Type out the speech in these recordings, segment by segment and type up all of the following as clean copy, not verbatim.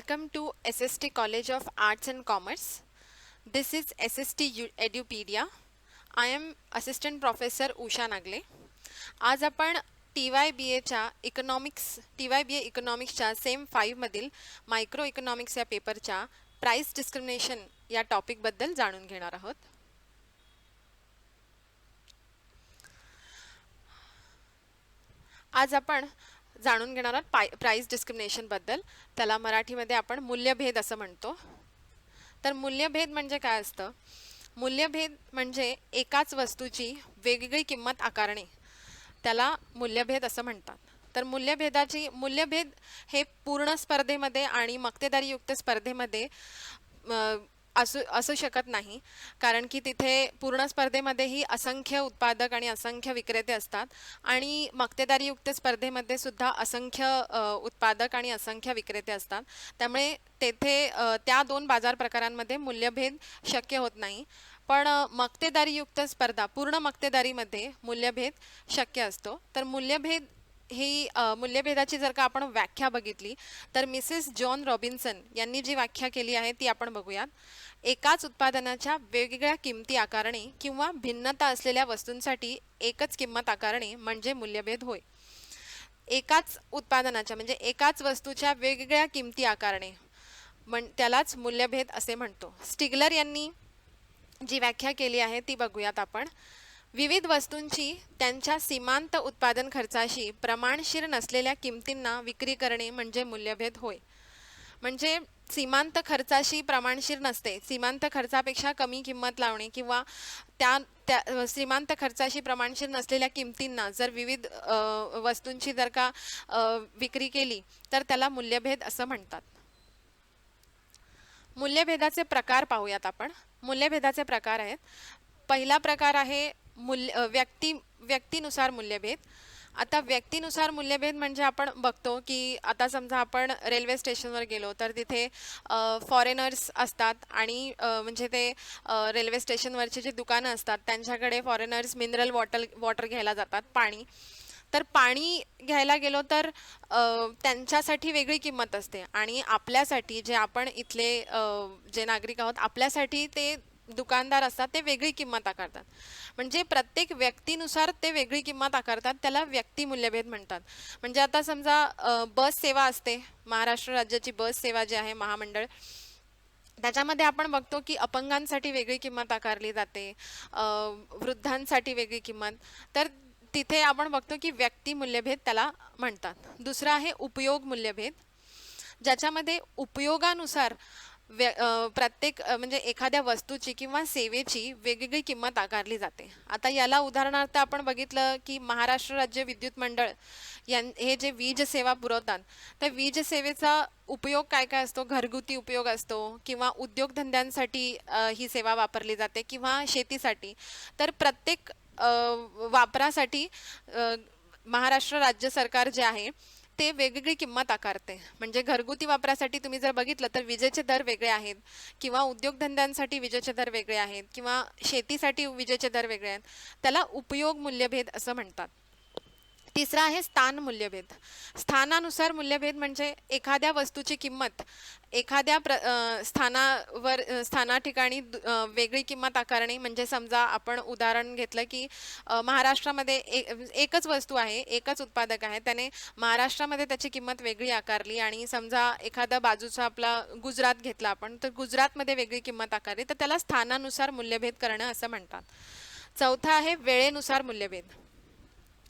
Welcome to SST College of Arts and Commerce. This is SST Edupedia. I am Assistant Professor Usha Nagle. आज आपण TYBA इकॉनॉमिक्सच्या same 5 मधील micro economics या पेपरच्या price discrimination या topic बद्दल जाणून घेणार आहोत. आज आपण जाणून घेणार आहोत प्राइस डिस्क्रिमिनेशन बद्दल. त्याला मराठीमध्ये आपण मूल्यभेद असं म्हणतो. तर मूल्यभेद म्हणजे काय असतं? मूल्यभेद म्हणजे एकाच वस्तूची वेगवेगळी किंमत आकारणे, त्याला मूल्यभेद असं म्हणतात. तर मूल्यभेद हे पूर्ण स्पर्धेमध्ये आणि मक्तेदारीयुक्त स्पर्धेमध्ये असू शकत नाही, कारण की तिथे पूर्ण स्पर्धेमध्येही असंख्य उत्पादक आणि असंख्य विक्रेते असतात आणि मक्तेदारीयुक्त स्पर्धेमध्ये सुद्धा असंख्य उत्पादक आणि असंख्य विक्रेते असतात. त्यामुळे तेथे त्या दोन बाजार प्रकारांमध्ये मूल्यभेद शक्य होत नाही. पण मक्तेदारीयुक्त स्पर्धा, पूर्ण मक्तेदारीमध्ये मूल्यभेद शक्य असतो. तर मूल्यभेदाची जर का आपण व्याख्या बघितली तर मिसेस जॉन रॉबिन्सन यांनी जी व्याख्या केली आहे ती आपण बघूयात. एकाच उत्पादनाच्या वेगवेगळ्या किमती आकारणे किंवा भिन्नता असलेल्या वस्तूंसाठी एकच किंमत आकारणे म्हणजे मूल्यभेद होय. एकाच उत्पादनाच्या म्हणजे एकाच वस्तूच्या वेगवेगळ्या किमती आकारणे त्यालाच मूल्यभेद असे म्हणतो. स्टिग्लर यांनी जी व्याख्या केली आहे ती बघूयात आपण. विविध वस्तूंची त्यांच्या सीमांत उत्पादन खर्चाशी प्रमाणशीर नसलेल्या किमतींना विक्री करणे म्हणजे मूल्यभेद होय. म्हणजे सीमांत खर्चाशी प्रमाणशीर नसते, सीमांत खर्चापेक्षा कमी किंमत लावणे किंवा त्या सीमांत खर्चाशी प्रमाणशीर नसलेल्या किमतींना जर विविध वस्तूंची जर का विक्री केली तर त्याला मूल्यभेद असं म्हणतात. मूल्यभेदाचे प्रकार पाहूयात आपण. मूल्यभेदाचे प्रकार आहेत. पहिला प्रकार आहे व्यक्तीनुसार मूल्यभेद. आता व्यक्तीनुसार मूल्यभेद म्हणजे आपण बघतो की आता समजा आपण रेल्वे स्टेशनवर गेलो तर तिथे फॉरेनर्स असतात आणि म्हणजे ते रेल्वे स्टेशनवरचे जे दुकानं असतात त्यांच्याकडे फॉरेनर्स मिनरल वॉटर घ्यायला जातात, पाणी. तर पाणी घ्यायला गेलो तर त्यांच्यासाठी वेगळी किंमत असते आणि आपल्यासाठी जे आपण इथले जे नागरिक आहोत आपल्यासाठी ते दुकानदार असतात ते वेगळी किंमत आकारतात. म्हणजे प्रत्येक व्यक्तीनुसार ते वेगळी किंमत आकारतात, त्याला व्यक्ती मूल्यभेद म्हणतात. म्हणजे आता समजा बस सेवा असते, महाराष्ट्र राज्याची बस सेवा जी आहे महामंडळ, त्याच्यामध्ये आपण बघतो की अपंगांसाठी वेगळी किंमत आकारली जाते, वृद्धांसाठी वेगळी किंमत. तर तिथे आपण बघतो की व्यक्ती मूल्यभेद त्याला म्हणतात. दुसरा आहे उपयोग मूल्यभेद, ज्याच्यामध्ये उपयोगानुसार प्रत्येक म्हणजे एखाद्या वस्तूची किंवा सेवेची वेगवेगळी किंमत आकारली जाते. आता याला उदाहरणार्थ आपण बघितलं की महाराष्ट्र राज्य विद्युत मंडळ हे जे वीज सेवा पुरवतात त्या वीज सेवेचा उपयोग काय काय असतो? घरगुती उपयोग असतो किंवा उद्योगधंद्यांसाठी ही सेवा वापरली जाते किंवा शेतीसाठी. तर प्रत्येक वापरासाठी महाराष्ट्र राज्य सरकार जे आहे ते वेगवेगळी किंमत आकारते. म्हणजे घरगुती वापरासाठी तुम्ही जर बघितलं तर विजेचे दर वेगळे आहेत किंवा उद्योगधंद्यांसाठी विजेचे दर वेगळे आहेत किंवा शेतीसाठी विजेचे दर वेगळे आहेत, त्याला उपयोग मूल्यभेद असं म्हणतात. तिसरा आहे स्थान मूल्यभेद. स्थानानुसार मूल्यभेद म्हणजे एखाद्या वस्तूची किंमत एखाद्या स्थाना ठिकाणी वेगळी किंमत आकारणे. म्हणजे समजा आपण उदाहरण घेतलं की महाराष्ट्रामध्ये एकच वस्तू आहे, एकच उत्पादक आहे, त्याने महाराष्ट्रामध्ये त्याची किंमत वेगळी आकारली आणि समजा एखादा बाजूचा आपला गुजरात घेतला आपण, तर गुजरातमध्ये वेगळी किंमत आकारली, तर त्याला स्थानानुसार मूल्यभेद करणं असं म्हणतात. चौथा आहे वेळेनुसार मूल्यभेद.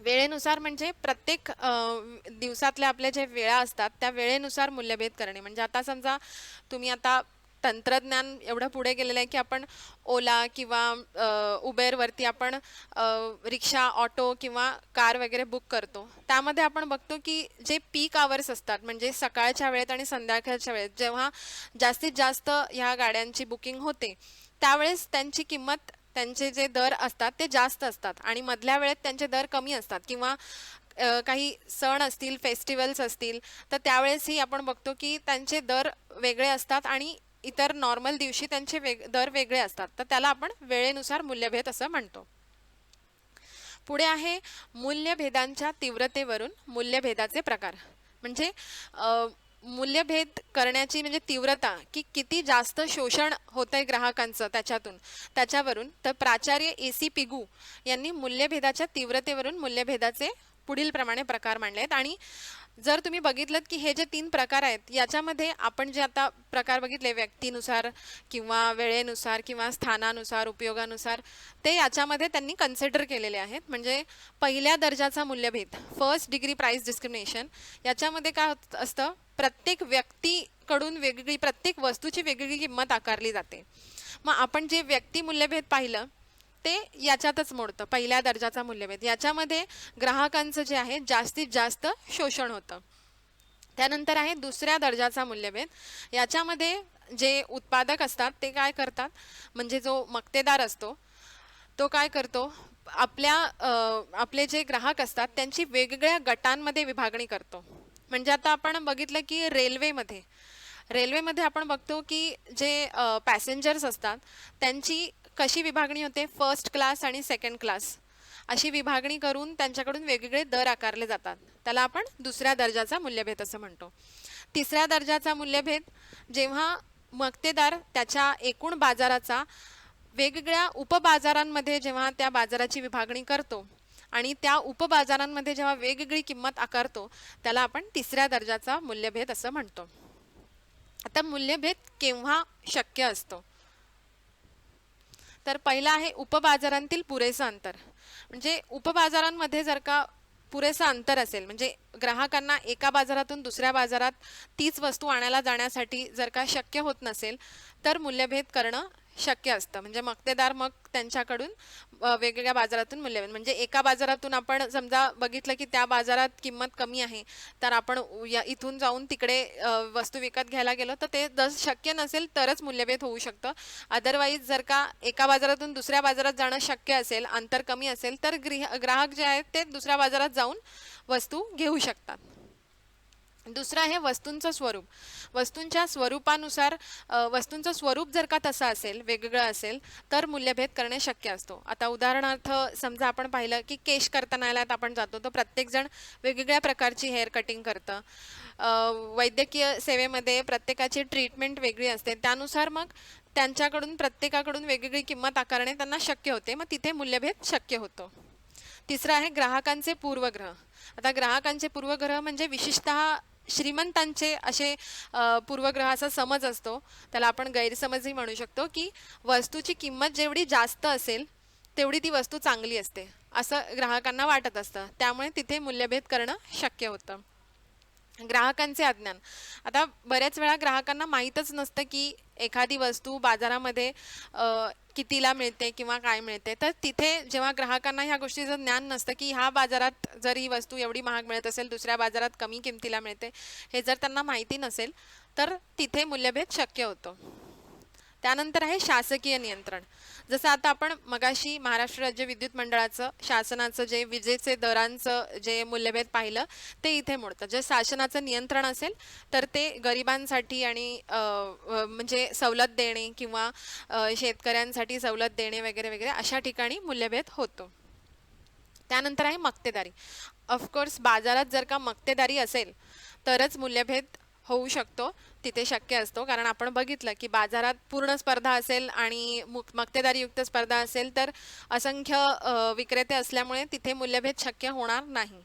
वेळेनुसार म्हणजे प्रत्येक दिवसातल्या आपल्या जे वेळा असतात त्या वेळेनुसार मूल्यभेद करणे. म्हणजे आता समजा तुम्ही आता तंत्रज्ञान एवढं पुढे गेलेलं आहे की आपण ओला किंवा उबेरवरती आपण रिक्षा, ऑटो किंवा कार वगैरे बुक करतो. त्यामध्ये आपण बघतो की जे पीक आवर्स असतात म्हणजे सकाळच्या वेळेत आणि संध्याकाळच्या वेळेत जेव्हा जास्तीत जास्त ह्या गाड्यांची बुकिंग होते त्यावेळेस त्यांची किंमत, त्यांचे जे दर असतात ते जास्त असतात आणि मधल्या वेळेत त्यांचे दर कमी असतात किंवा काही सण असतील, फेस्टिवल्स असतील, तर त्यावेळेसही आपण बघतो की त्यांचे दर वेगळे असतात आणि इतर नॉर्मल दिवशी त्यांचे दर वेगळे असतात. तर त्याला आपण वेळेनुसार मूल्यभेद असं म्हणतो. पुढे आहे मूल्यभेदांच्या तीव्रतेवरून मूल्यभेदाचे प्रकार. म्हणजे मूल्यभेद करण्याची म्हणजे तीव्रता की किती जास्त शोषण होतंय ग्राहकांचं त्याच्यावरून तर प्राचार्य AC पिगू यांनी मूल्यभेदाच्या तीव्रतेवरून मूल्यभेदाचे पुढील प्रमाणे प्रकार मांडले आहेत. आणि जर तुम्ही बघितलं की हे जे 3 प्रकार आहेत याच्यामध्ये आपण जे आता प्रकार बघितले व्यक्तीनुसार किंवा वेळेनुसार किंवा स्थानानुसार उपयोगानुसार ते याच्यामध्ये त्यांनी कन्सिडर केलेले आहेत. म्हणजे पहिल्या दर्जाचा मूल्यभेद फर्स्ट डिग्री प्राइस डिस्क्रिमिनेशन याच्यामध्ये काय असतं, प्रत्येक व्यक्तीकडून वेगवेगळी प्रत्येक वस्तूची वेगवेगळी किंमत आकारली जाते. मग आपण जे व्यक्ती मूल्यभेद पाहिलं ते याच्यातच मोडतं. पहिल्या दर्जाचा मूल्यभेद याच्यामध्ये ग्राहकांचं जे आहे जास्तीत जास्त शोषण होतं. त्यानंतर आहे दुसऱ्या दर्जाचा मूल्यभेद. याच्यामध्ये जे उत्पादक असतात ते काय करतात, म्हणजे जो मक्तेदार असतो तो काय करतो, आपले जे ग्राहक असतात त्यांची वेगवेगळ्या गटांमध्ये विभागणी करतो. म्हणजे आता आपण बघितलं की रेल्वेमध्ये आपण बघतो की जे पॅसेंजर्स असतात त्यांची कशी विभागणी होते, फर्स्ट क्लास आणि सेकंड क्लास अशी विभागणी करून त्यांच्याकडून वेगवेगळे दर आकारले जातात. त्याला आपण दुसऱ्या दर्जाचा मूल्यभेद असं म्हणतो. तिसऱ्या दर्जाचा मूल्यभेद जेव्हा मक्तेदार त्याच्या एकूण बाजाराचा वेगवेगळ्या उपबाजारांमध्ये जेव्हा त्या बाजाराची विभागणी करतो आणि त्या उपबाजारांमध्ये जेव्हा वेगवेगळी किंमत आकारतो त्याला आपण तिसऱ्या दर्जाचा मूल्यभेद असं म्हणतो. आता मूल्यभेद केव्हा शक्य असतो, तर पहिला आहे उपबाजारांतील पुरेसं अंतर. म्हणजे उपबाजारांमध्ये जर का पुरेसं अंतर असेल, म्हणजे ग्राहकांना एका बाजारातून दुसऱ्या बाजारात तीच वस्तू आणायला जाण्यासाठी जर का शक्य होत नसेल तर मूल्यभेद करणं शक्य असतं. म्हणजे मक्तेदार मग त्यांच्याकडून वेगवेगळ्या बाजारातून मूल्यभेद, म्हणजे एका बाजारातून आपण समजा बघितलं की त्या बाजारात किंमत कमी आहे तर आपण इथून जाऊन तिकडे वस्तू विकत घ्यायला गेलो तर ते जर शक्य नसेल तरच मूल्यभेद होऊ शकतं. अदरवाईज जर का एका बाजारातून दुसऱ्या बाजारात जाणं शक्य असेल, अंतर कमी असेल तर ग्राहक जे आहेत ते दुसऱ्या बाजारात जाऊन वस्तू घेऊ शकतात. दुसरं आहे वस्तूंचं स्वरूप. वस्तूंच्या स्वरूपानुसार वस्तूंचं स्वरूप जर का तसं असेल, वेगवेगळं असेल तर मूल्यभेद करणे शक्य असतो. आता उदाहरणार्थ समजा आपण पाहिलं की केश कर्तनालयात आपण जातो तर प्रत्येकजण वेगवेगळ्या प्रकारची हेअर कटिंग करतं. वैद्यकीय सेवेमध्ये प्रत्येकाची ट्रीटमेंट वेगळी असते, त्यानुसार मग त्यांच्याकडून प्रत्येकाकडून वेगवेगळी किंमत आकारणे त्यांना शक्य होते, मग तिथे मूल्यभेद शक्य होतो. तिसरं आहे ग्राहकांचे पूर्वग्रह. आता ग्राहकांचे पूर्वग्रह म्हणजे विशेषतः श्रीमंतांचे असे पूर्वग्रहाचा समज असतो, त्याला आपण गैरसमजही म्हणू शकतो, की वस्तूची किंमत जेवढी जास्त असेल तेवढी ती वस्तू चांगली असते असं ग्राहकांना वाटत असतं, त्यामुळे तिथे मूल्यभेद करणं शक्य होतं. ग्राहकांचे अज्ञान. आता बऱ्याच वेळा ग्राहकांना माहीतच नसतं की एखादी वस्तू बाजारामध्ये कितीला मिळते किंवा काय मिळते, तर तिथे जेव्हा ग्राहकांना ह्या गोष्टीचं ज्ञान नसतं की ह्या बाजारात जर ही वस्तू एवढी महाग मिळत असेल दुसऱ्या बाजारात कमी किमतीला मिळते, हे जर त्यांना माहिती नसेल तर तिथे मूल्यभेद शक्य होतो. त्यानंतर आहे शासकीय नियंत्रण. जसं आता आपण मगाशी महाराष्ट्र राज्य विद्युत मंडळाचं शासनाचं जे विजेचे दरांचं जे मूल्यभेद पाहिलं ते इथे मोडतं. जे शासनाचं नियंत्रण असेल तर ते गरिबांसाठी आणि म्हणजे सवलत देणे किंवा शेतकऱ्यांसाठी सवलत देणे वगैरे वगैरे अशा ठिकाणी मूल्यभेद होतो. त्यानंतर आहे मक्तेदारी. ऑफकोर्स बाजारात जर का मक्तेदारी असेल तरच मूल्यभेद होऊ शकतो, तिथे शक्य असतो. कारण आपण बघितलं की बाजारात पूर्ण स्पर्धा असेल आणि मक्तेदारीयुक्त स्पर्धा असेल तर असंख्य विक्रेते असल्यामुळे तिथे मूल्यभेद शक्य होणार नाही.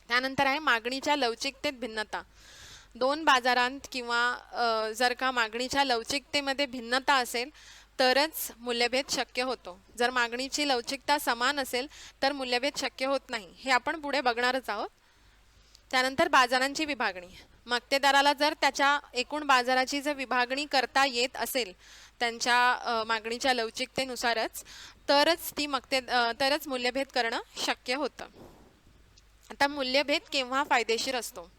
त्यानंतर आहे मागणीच्या लवचिकतेत भिन्नता. दोन बाजारांत किंवा जर का मागणीच्या लवचिकतेमध्ये भिन्नता असेल तरच मूल्यभेद शक्य होतो. जर मागणीची लवचिकता समान असेल तर मूल्यभेद शक्य होत नाही, हे आपण पुढे बघणारच आहोत. त्यानंतर बाजारांची विभागणी. मक्तेदाराला जर त्याच्या एकूण बाजाराची जर विभागणी करता येत असेल त्यांच्या मागणीच्या लवचिकतेनुसारच तरच मूल्यभेद करणं शक्य होतं. आता मूल्यभेद केव्हा फायदेशीर असतो.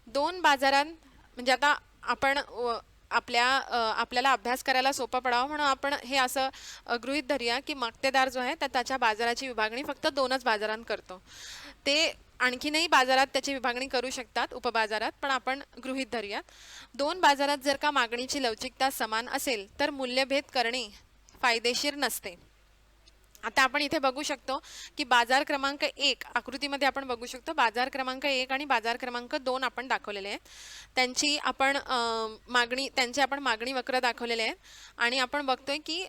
दोन बाजारांत म्हणजे आता आपण आपल्याला अभ्यास करायला सोपं पडावं म्हणून आपण हे असं गृहीत धरूया की मक्तेदार जो आहे त्याच्या बाजाराची विभागणी फक्त दोनच बाजारांत करतो. ते आणखीनही बाजारात त्याची विभागणी करू शकतात उपबाजारात, पण आपण गृहीत धरूयात. दोन बाजारात जर का मागणीची लवचिकता समान असेल तर मूल्यभेद करणे फायदेशीर नसते. आता आपण इथे बघू शकतो की बाजार क्रमांक 1 आकृतीमध्ये आपण बघू शकतो बाजार क्रमांक 1 आणि बाजार क्रमांक 2 आपण दाखवलेले आहेत. त्यांचे आपण मागणी वक्र दाखवलेले आहेत आणि आपण बघतोय की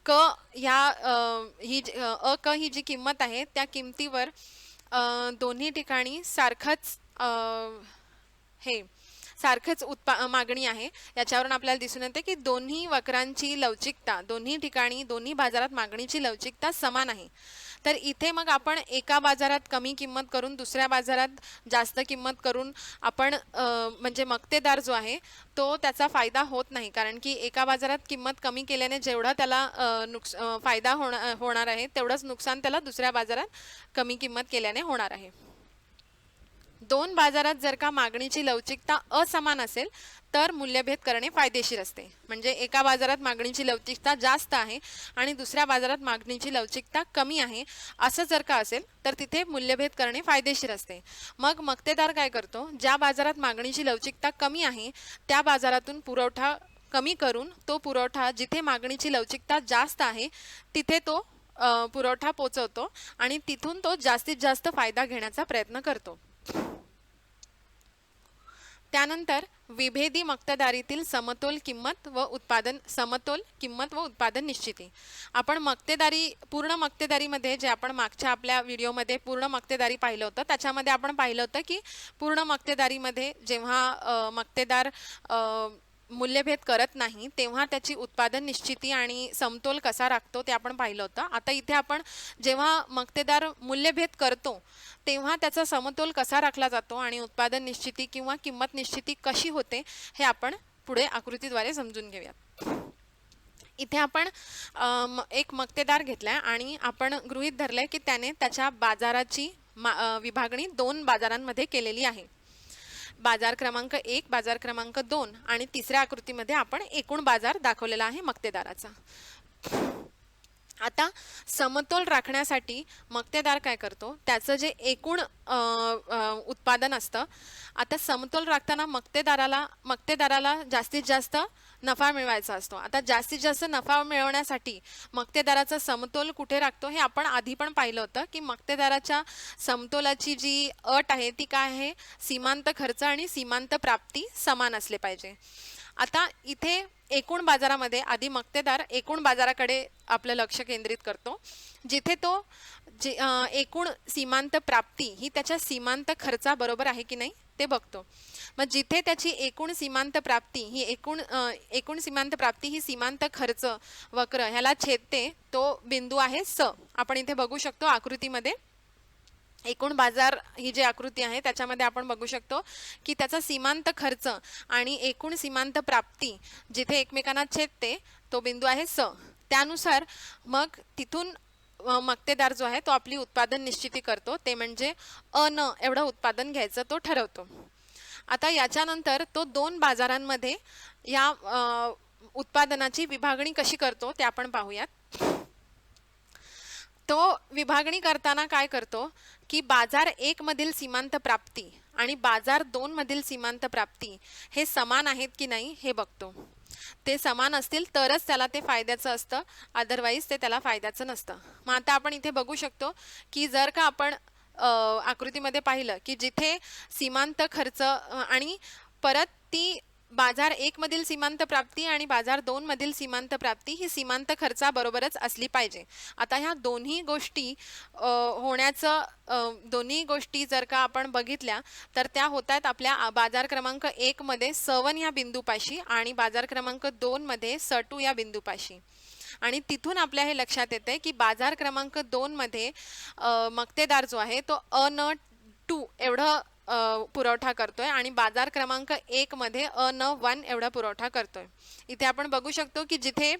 क ह्या क ही जी किंमत आहे त्या किमतीवर दोन्ही ठिकाणी सारखंच मागणी आहे. याच्यावरून आपल्याला दिसून येते की दोन्ही वक्रांची लवचिकता दोन्ही ठिकाणी दोन्ही बाजारात मागणीची लवचिकता समान आहे. तर इथे मग आपण एका बाजारात कमी किंमत करून दुसऱ्या बाजारात जास्त किंमत करून आपण म्हणजे मक्तेदार जो आहे तो त्याचा फायदा होत नाही, कारण की एका बाजारात किंमत कमी केल्याने जेवढा त्याला फायदा होणार आहे तेवढंच नुकसान त्याला दुसऱ्या बाजारात कमी किंमत केल्याने होणार आहे. दोन बाजारात जर का मागणीची लवचिकता असमान असेल तर मूल्यभेद करणे फायदेशीर असते. म्हणजे एका बाजारात मागणीची लवचिकता जास्त आहे आणि दुसऱ्या बाजारात मागणीची लवचिकता कमी आहे असं जर का असेल तर तिथे मूल्यभेद करणे फायदेशीर असते. मग मक्तेदार काय करतो, ज्या बाजारात मागणीची लवचिकता कमी आहे त्या बाजारातून पुरवठा कमी करून तो पुरवठा जिथे मागणीची लवचिकता जास्त आहे तिथे तो पुरवठा पोचवतो आणि तिथून तो जास्तीत जास्त फायदा घेण्याचा प्रयत्न करतो. त्यानंतर विभेदी मक्तेदारीतील समतोल किंमत व उत्पादन निश्चिती. आपण पूर्ण मक्तेदारीमध्ये जे आपण मागच्या आपल्या व्हिडिओमध्ये पूर्ण मक्तेदारी पाहिलं होतं त्याच्यामध्ये आपण पाहिलं होतं की पूर्ण मक्तेदारीमध्ये जेव्हा मक्तेदार मूल्यभेद करत नाही तेव्हा त्याची उत्पादन निश्चिती आणि समतोल कसा राखतो ते आपण पाहिलं होतं. आता इथे आपण जेव्हा मक्तेदार मूल्यभेद करतो तेव्हा त्याचा समतोल कसा राखला जातो आणि उत्पादन निश्चिती किंवा किंमत निश्चिती कशी होते हे आपण पुढे आकृतीद्वारे समजून घेऊयात. इथे आपण एक मक्तेदार घेतलाय आणि आपण गृहीत धरलंय की त्याने त्याच्या बाजाराची विभागणी दोन बाजारांमध्ये केलेली आहे. बाजार क्रमांक 1, बाजार क्रमांक 2 आणि तिसऱ्या आकृतीमध्ये आपण एकूण बाजार दाखवलेला आहे मक्तेदाराचा. आता समतोल राखण्यासाठी मक्तेदार काय करतो, त्याचं जे एकूण उत्पादन असतं, आता समतोल राखताना मक्तेदाराला जास्तीत जास्त नफा मिळवायचा असतो. आता जास्तीत जास्त नफा मिळवण्यासाठी मक्तेदाराचा समतोल कुठे राखतो हे आपण आधी पण पाहिलं होतं की मक्तेदाराच्या समतोलाची जी अट आहे ती काय आहे, सीमांत खर्च आणि सीमांत प्राप्ती समान असले पाहिजे. आता इथे एकूण बाजारामध्ये आधी मक्तेदार एकूण बाजाराकडे आपलं लक्ष केंद्रित करतो, जिथे तो एकूण सीमांत प्राप्ती ही त्याच्या सीमांत खर्चाबरोबर आहे की नाही ते बघतो. मग जिथे त्याची एकूण सीमांत प्राप्ती ही सीमांत खर्च वक्र ह्याला छेदते तो बिंदू आहे स. आपण इथे बघू शकतो आकृतीमध्ये एकूण बाजार ही जी आकृती आहे त्याच्यामध्ये आपण बघू शकतो की त्याचा सीमांत खर्च आणि एकूण सीमांत प्राप्ती जिथे एकमेकांना छेदते तो बिंदू आहे स. त्यानुसार मग तिथून मक्तेदार जो आहे तो आपली उत्पादन निश्चिती करतो, ते म्हणजे न एवढं उत्पादन घ्यायचं तो ठरवतो. आता याच्यानंतर तो दोन बाजारांमध्ये या उत्पादनाची विभागणी कशी करतो ते आपण पाहूयात. तो विभागणी करताना काय करतो की बाजार 1 मधील सीमांत प्राप्ती आणि बाजार 2 मधील सीमांत प्राप्ती हे समान आहेत की नाही हे बघतो. ते समान असतील तरच त्याला ते फायद्याचं असतं, अदरवाईज ते त्याला फायद्याचं नसतं. मग आता आपण इथे बघू शकतो की जर का आपण आकृतीमध्ये पाहिलं की जिथे सीमांत खर्च आणि परत ती बाजार 1 मधील सीमांत प्राप्ती आणि बाजार 2 मधील सीमांत प्राप्ती ही सीमांत खर्चाबरोबरच असली पाहिजे. आता ह्या दोन्ही गोष्टी जर का आपण बघितल्या तर त्या होत आहेत आपल्या बाजार क्रमांक 1 मध्ये S1 या बिंदूपाशी आणि बाजार क्रमांक 2 मध्ये S2 या बिंदूपाशी. आणि तिथून आपल्या हे लक्षात येते की बाजार क्रमांक 2 मध्ये मक्तेदार जो आहे तो n2 एवढं पुरवठा करतोय आणि बाजार क्रमांक 1 मध्ये n1 एवढा पुरवठा करतोय. इथे आपण बघू शकतो की जिथे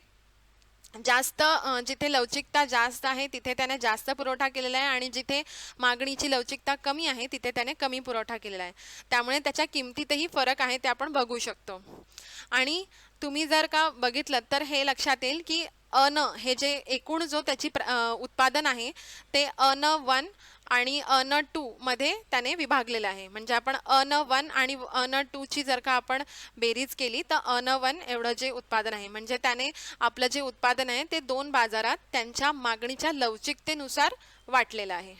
लवचिकता जास्त आहे तिथे त्याने जास्त पुरवठा केलेला आहे आणि जिथे मागणीची लवचिकता कमी आहे तिथे त्याने कमी पुरवठा केलेला आहे. त्यामुळे त्याच्या किमतीतही फरक आहे ते आपण बघू शकतो. आणि तुम्ही जर का बघितलं तर हे लक्षात येईल की अन हे जे एकूण जो त्याची उत्पादन आहे ते अन वन आणि अन टू मध्ये त्याने विभागलेलं आहे. म्हणजे आपण अन वन आणि अन टू ची जर का आपण बेरीज केली तर अन वन एवढं जे उत्पादन आहे, म्हणजे त्याने आपलं जे उत्पादन आहे ते दोन बाजारात त्यांच्या मागणीच्या लवचिकतेनुसार वाटलेलं आहे.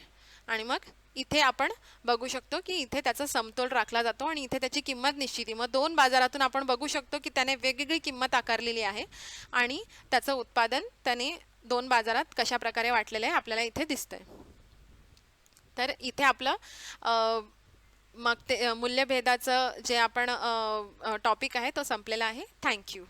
आणि मग इथे आपण बघू शकतो की इथे त्याचा समतोल राखला जातो आणि इथे त्याची किंमत निश्चिती. मग दोन बाजारातून आपण बघू शकतो की त्याने वेगवेगळी किंमत आकारलेली आहे आणि त्याचं उत्पादन त्याने दोन बाजारात कशा प्रकारे वाटलेलं आहे आपल्याला इथे दिसतंय. तर इथे आपलं मग ते मूल्यभेदाचं जे आपण टॉपिक आहे तो संपलेला आहे. थँक्यू.